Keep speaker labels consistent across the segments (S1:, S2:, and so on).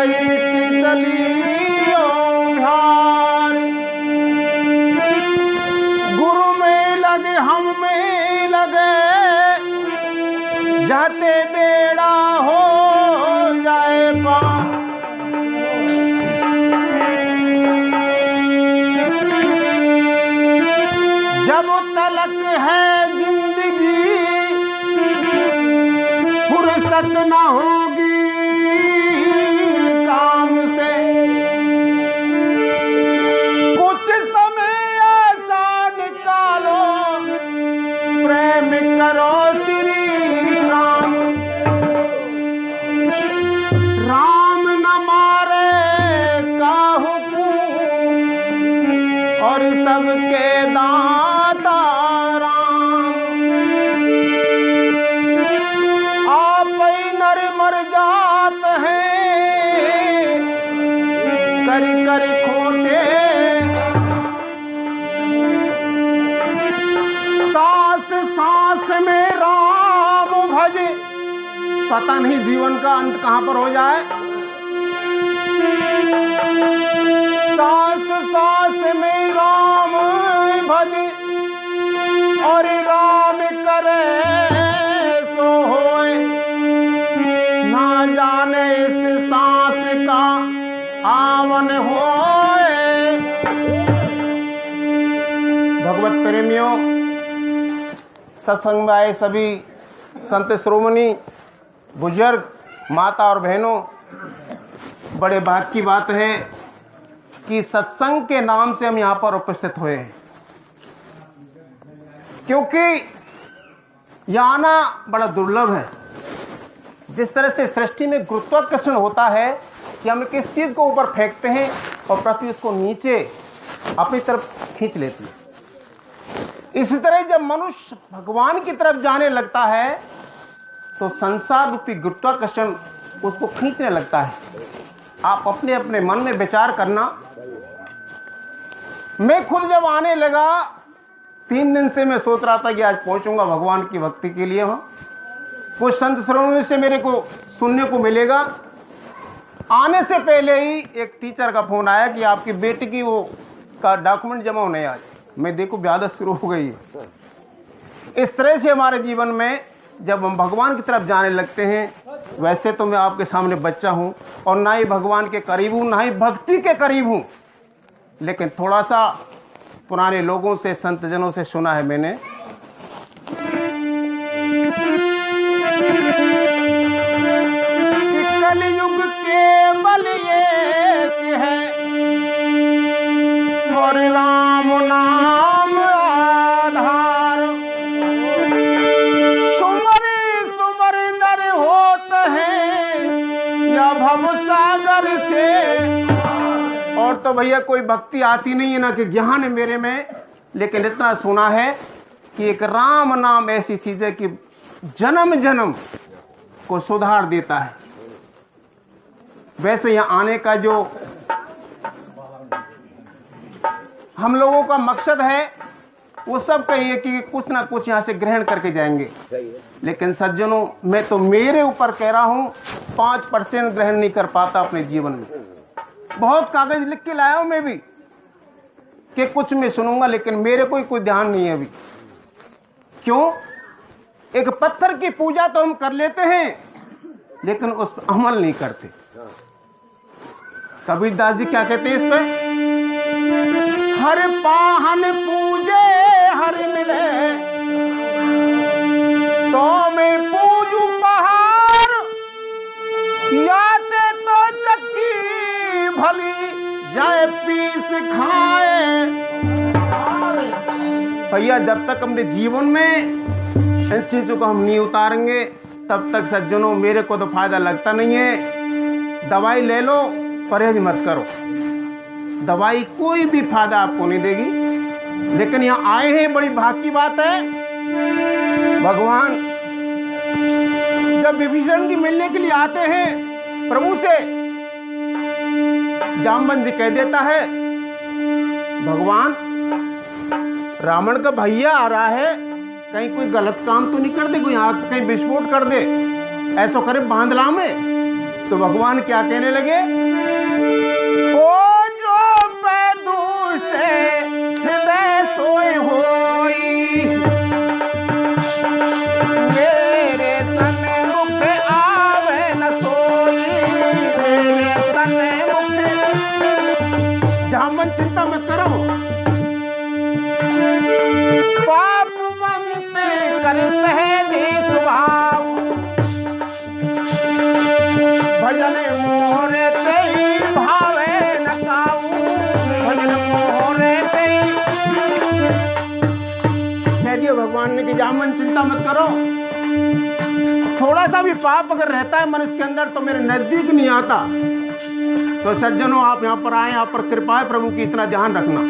S1: गई कि चलियो भार। गुरु में लगे हम में लगे जाते बेड़ा हो जाए पार। जब तलक है जिंदगी फुर्सत न होगी काम से। कुछ समय ऐसा निकालो प्रेम करो श्री राम। राम न मारे काहू को और सबके दाता राम। आप नर मर जात हैं कर कर खोटे। सांस सांस में राम भजे। पता नहीं जीवन का अंत कहां पर हो जाए। सांस सांस में राम भजे और राम करे सो होए। ना जाने इस सांस का आवन होए। भगवत प्रेमियों, सत्संग में आए सभी संत श्रोमणी, बुजुर्ग, माता और बहनों, बड़े भाग्य की बात है कि सत्संग के नाम से हम यहाँ पर उपस्थित हुए हैं। क्योंकि यहाँ आना बड़ा दुर्लभ है। जिस तरह से सृष्टि में गुरुत्वाकर्षण होता है कि हम किस चीज को ऊपर फेंकते हैं और पृथ्वी उसको नीचे अपनी तरफ खींच लेती है, इसी तरह जब मनुष्य भगवान की तरफ जाने लगता है तो संसार रूपी गुरुत्वाकर्षण उसको खींचने लगता है। आप अपने अपने मन में विचार करना। मैं खुद जब आने लगा 3 दिन से मैं सोच रहा था कि आज पहुंचूंगा भगवान की भक्ति के लिए। वहां कुछ संत श्रोमणी से मेरे को सुनने को मिलेगा। आने से पहले ही एक टीचर का फोन आया कि आपकी बेटी की वो का डॉक्यूमेंट जमा होने आज। मैं देखो ब्यादत शुरू हो गई है। इस तरह से हमारे जीवन में जब हम भगवान की तरफ जाने लगते हैं, वैसे तो मैं आपके सामने बच्चा हूं और ना ही भगवान के करीब हूं, ना ही भक्ति के करीब हूं, लेकिन थोड़ा सा पुराने लोगों से, संत जनों से सुना है मैंने। कि कलयुग केवल एक है और राम नाम आधार। सुमर सुमर नर होत है या भव सागर से। और तो भैया कोई भक्ति आती नहीं है ना कि ज्ञान है मेरे में, लेकिन इतना सुना है कि एक राम नाम ऐसी चीज है कि जन्म जन्म को सुधार देता है। वैसे यहां आने का जो हम लोगों का मकसद है वो सब का ये कि कुछ ना कुछ यहां से ग्रहण करके जाएंगे। लेकिन सज्जनों, मैं तो मेरे ऊपर कह रहा हूं 5% ग्रहण नहीं कर पाता अपने जीवन में। बहुत कागज लिख के लाया हूं मैं भी कि कुछ मैं सुनूंगा, लेकिन मेरे कोई ध्यान नहीं है अभी। क्यों? एक पत्थर की पूजा तो हम कर लेते हैं लेकिन उस पर अमल नहीं करते। कबीरदास जी क्या कहते हैं इस पे? हर पाहन पूजे हर मिले तो मैं पूजू पहाड़। याते तो चक्की भली जाए पीस खाए। भैया जब तक अपने जीवन में इन चीजों को हम नहीं उतारेंगे तब तक सज्जनों मेरे को तो फायदा लगता नहीं है। दवाई ले लो, परहेज मत करो। दवाई कोई भी फायदा आपको नहीं देगी। लेकिन यहाँ आए हैं, बड़ी भाग की बात है। भगवान जब विभीषण जी मिलने के लिए आते हैं प्रभु से, जामवंत जी कह देता है भगवान रावण का भैया आ रहा है, कहीं कोई गलत काम तो नहीं कर दे, कोई आग कहीं विस्फोट कर दे, ऐसा करे बांधला में। तो भगवान क्या कहने लगे, ओ जो पैदू से हृदय सोए होई, मेरे सन्मुख आवे न सोई, मेरे सन्मुख। जहां मन चिंता मत करो, पाप मंत कर सहजे स्वभाव, भजन मोरे तेई भावे न काऊ, भजन मोरे तेई। कह दिया भगवान ने कि जामन चिंता मत करो, थोड़ा सा भी पाप अगर रहता है मनुष्य के अंदर तो मेरे नजदीक नहीं आता। तो सज्जनों, आप यहाँ पर आए, यहाँ पर कृपा है प्रभु की, इतना ध्यान रखना।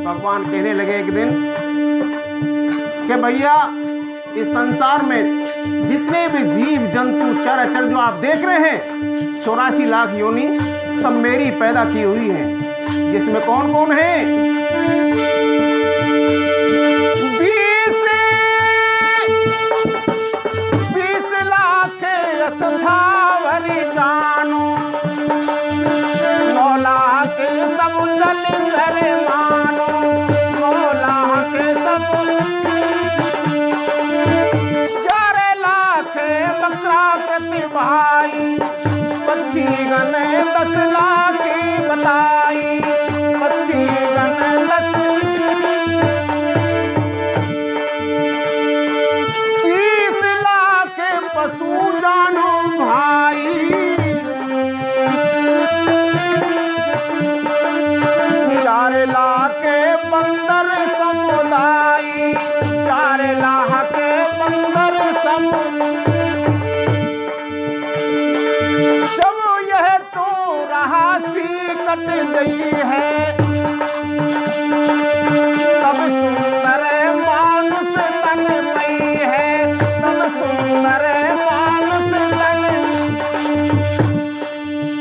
S1: भगवान कहने लगे एक दिन कि भैया, इस संसार में जितने भी जीव जंतु चराचर जो आप देख रहे हैं, 84 लाख योनि सब मेरी पैदा की हुई है। जिसमें कौन कौन है? 20 लाख अस्थावर जानो, 9 लाख सब जल चर मानो, 9 लाख सब 11 लाख बकरा प्रतिभाई, पक्षी गण 10 लाख बताई, पक्षी गण 10। 30 लाख पशु जानो भाई, 4 लाख बंदर समुदाय, 4 लाख बंदर जब यह 84 कट गई है, तब सुंदर मानुष तन्मयी है, तब सुंदर मानुष तन।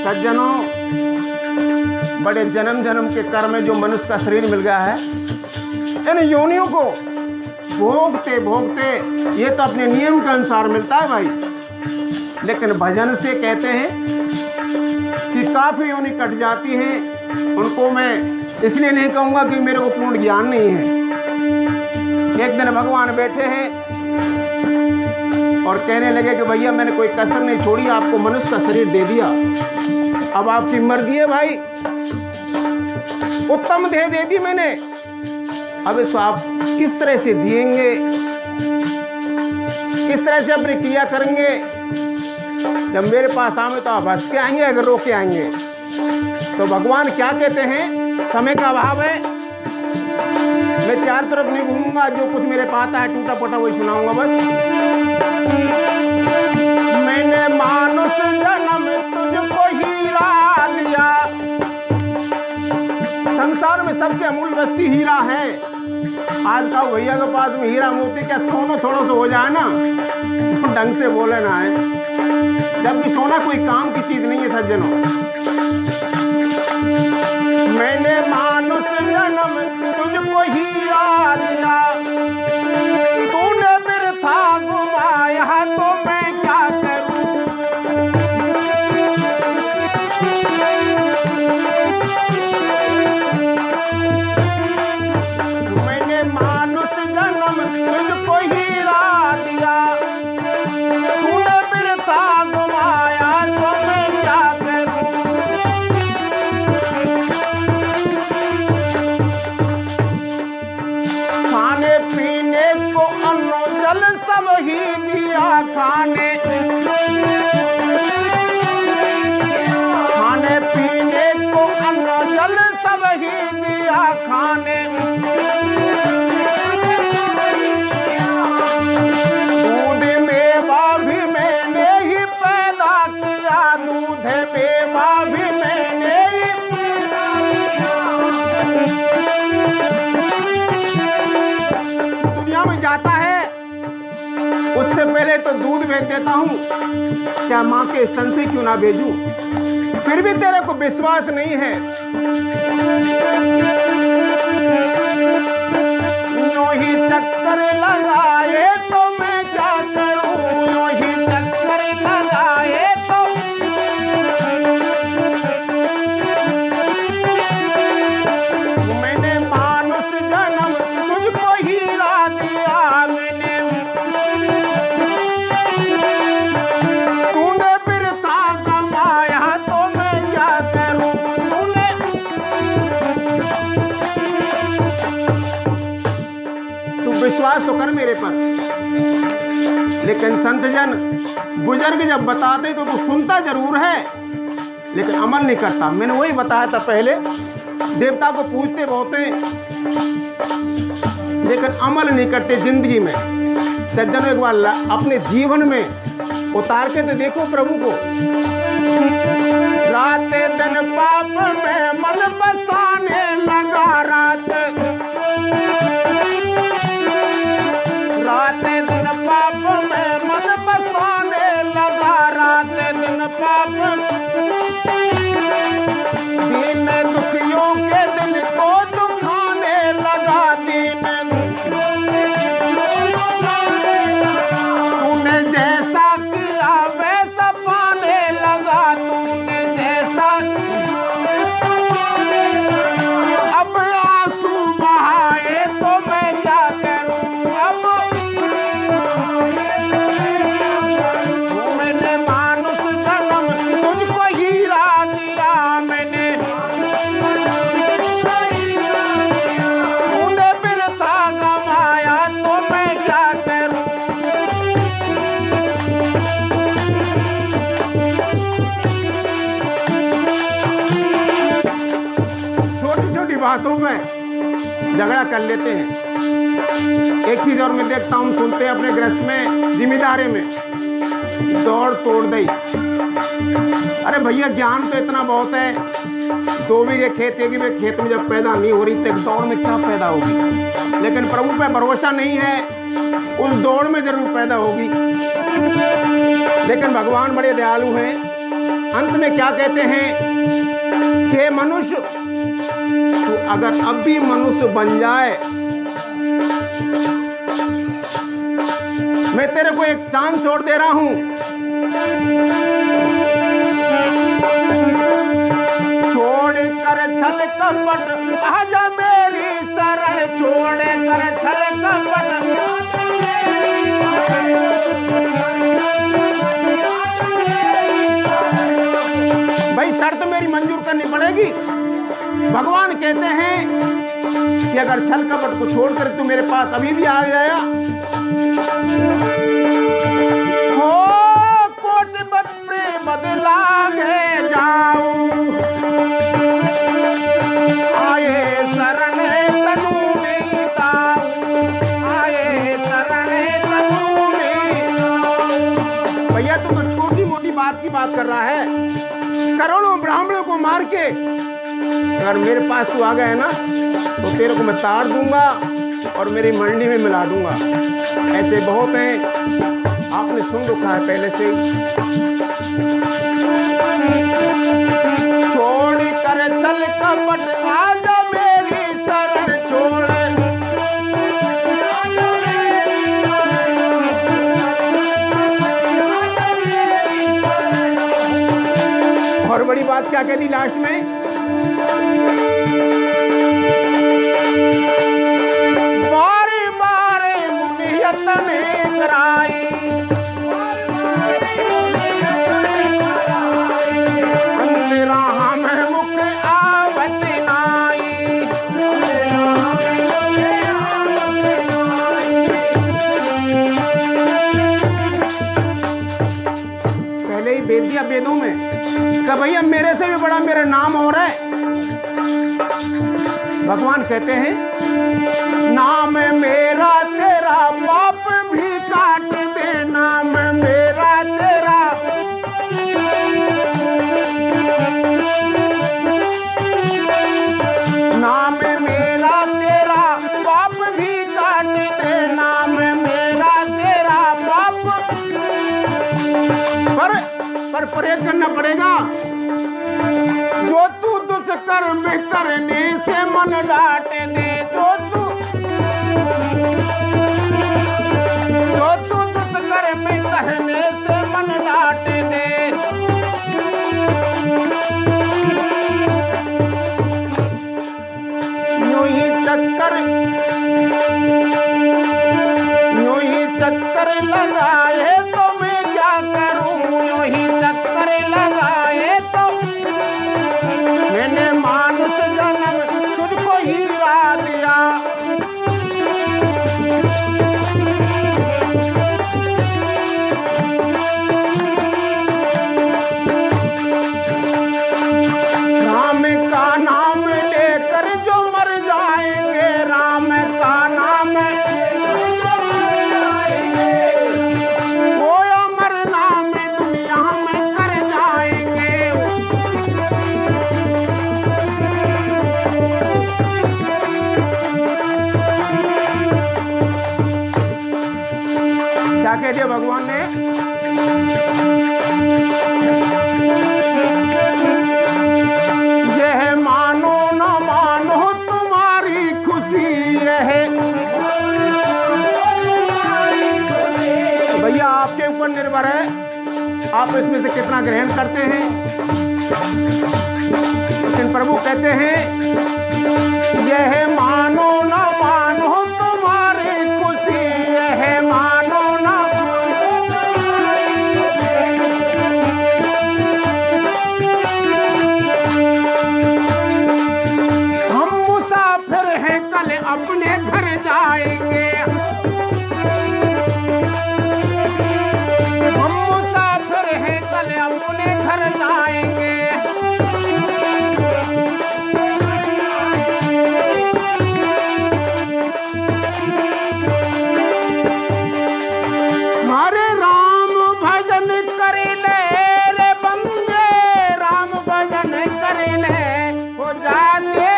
S1: सज्जनों, बड़े जन्म जन्म के कर्म में जो मनुष्य का शरीर मिल गया है, इन योनियों को भोगते भोगते, ये तो अपने नियम के अनुसार मिलता है भाई, लेकिन भजन से कहते हैं कि काफी योनि कट जाती हैं। उनको मैं इसलिए नहीं कहूंगा कि मेरे को पूर्ण ज्ञान नहीं है। एक दिन भगवान बैठे हैं और कहने लगे कि भैया, मैंने कोई कसर नहीं छोड़ी, आपको मनुष्य का शरीर दे दिया, अब आपकी मर्जी है भाई, उत्तम देह दे दी मैंने, अब इसको आप किस तरह से जिएंगे, किस तरह से अपनी क्रिया करेंगे। जब मेरे पास आए तो आप हंस के आएंगे, अगर रो के आएंगे। तो भगवान क्या कहते हैं, समय का अभाव है, मैं चार तरफ नहीं घूमूंगा, जो कुछ मेरे पास आता है टूटा पोटा वही सुनाऊंगा बस। मैंने मानुष जन्म तुझको हीरा दिया, संसार में सबसे अमूल्य वस्तु हीरा है। आज का भैया के पास में हीरा मोती क्या सोना थोड़ा सा हो जाए ना, तो ढंग से बोले ना है, जबकि सोना कोई काम की चीज नहीं है सज्जनों। मैंने मानुष जन्म तुझको हीरा दिया, तूने बिरथा घुमाया तो मैं क्या करूं। मैंने मानुष जन्म तुझको हीरा दिया, तूने बिरथा घुमाया तो मैं क्या करूं। खाने पीने को अन्न जल सब ही दिया, खाने पीने को अन्न जल सब ही दिया, खाने दूध मेवा भी मैंने ही पैदा किया, दूध मेवा भी मैंने ही जाता है उससे पहले तो दूध भेज देता हूं, चाहे मां के स्तन से क्यों ना भेजूं, फिर भी तेरे को विश्वास नहीं है। यूं ही चक्कर लगाए तो मैं क्या करूं, यूं ही चक्कर लगाए तो मैंने मानुष जन्म तुझको हीरा दिया, मैंने तूने बिरथा कमाया तो मैं क्या करूं, तूने तू विश्वास तो कर मेरे पर। लेकिन संत जन बुजुर्ग जब बताते तो तू सुनता जरूर है लेकिन अमल नहीं करता। मैंने वही बताया था पहले, देवता को पूजते बहुत हैं लेकिन अमल नहीं करते जिंदगी में। सज्जनों एक बार अपने जीवन में उतार के तो देखो प्रभु को। रात दिन पाप में मन बसाने लगा, रात दिन पाप में मन बसाने लगा, रात दिन पाप दीन दुखियों के दिल को दुखाने लगा, दीन तूने जैसा किया वैसा पाने लगा, तूने जैसा अब आंसू बहाए तो मैं क्या करूं, अब मैंने मानुष जन्म तुझको हीरा दिया, मैंने तूने बिरथा गमाया तो मैं क्या करूं। छोटी छोटी बातों में झगड़ा कर लेते हैं। एक चीज और मैं देखता हूं, सुनते हैं अपने गृहस्थ में, जिम्मेदारी में दौड़ तोड़ दई। अरे भैया ज्ञान तो इतना बहुत है, 2 बीघे खेत 1 बीघे खेत में जब पैदा नहीं हो रही तो दौड़ में क्या पैदा होगी। लेकिन प्रभु पे भरोसा नहीं है, उस दौड़ में जरूर पैदा होगी। लेकिन भगवान बड़े दयालु हैं, अंत में क्या कहते हैं कि मनुष्य तो अगर अब भी मनुष्य बन जाए, मैं तेरे को एक चांस और दे रहा हूं, छोड़ कर छल कपट आजा मेरी शरण, छोड़ कर छल कपट भाई शर्त मेरी मंजूर करनी पड़ेगी। भगवान कहते हैं कि अगर छल कपट को छोड़कर तू मेरे पास अभी भी आ गया, हो कोट प्रेम बदलागे जाऊं, आए शरण तनु नहीं ताऊं, आए शरण तनु नहीं। भैया तू तो छोटी मोटी बात की बात कर रहा है, करोड़ों ब्राह्मणों को मार के अगर मेरे पास तू आ गया है ना तो तेरे को मैं ताड़ दूंगा और मेरी मंडी में मिला दूंगा। ऐसे बहुत हैं, आपने सुन रखा है पहले से। छोड़ कर चल कपट आजा मेरी शरण, छोड़ और बड़ी बात क्या कह दी लास्ट में, बारे बारे मुनियत ने कराई, अंधेरा में मुख आवत नाई। पहले ही वेद दिया वेदों में कि भैया मेरे से भी बड़ा मेरा नाम और है। भगवान कहते हैं नाम मेरा तेरा पाप भी काट दे, नाम मेरा तेरा नाम मेरा तेरा पाप भी काट दे, नाम पर परहेज करना पड़ेगा। जो तू दुष्कर्म करने से मन डांटे दे, जो तू दुष्कर्म करने से मन डांटे दे, यूं ही चक्कर लगाए तो मैं क्या करूं, यूं ही चक्कर लगाए तो मैंने मानुष जन्म तुझको हीरा दिया। राम का नाम लेकर जो मर जाएंगे, राम का नाम वो अमर नाम दुनिया में कर जाएंगे। क्या कह दिया भगवान ने? यह मानो न मानो तुम्हारी खुशी है। भैया आपके ऊपर निर्भर है, आप इसमें से कितना ग्रहण करते हैं। लेकिन प्रभु कहते हैं यह मानो न मानो तुम्हारी खुशी है, मानो न। हम मुसाफिर हैं, कल अपने घर जाएंगे। हम मुसाफिर हैं, कल अपने घर जाएंगे। हरे राम भजन कर ले रे बंदे, राम भजन कर ले हो जाते।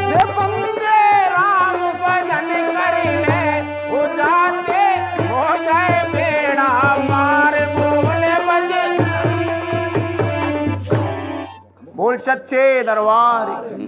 S1: रे बंदे राम भजन कर ले हो जाते, हो जाए बेड़ा मार बोले बजे। बोल सच्चे दरबार की।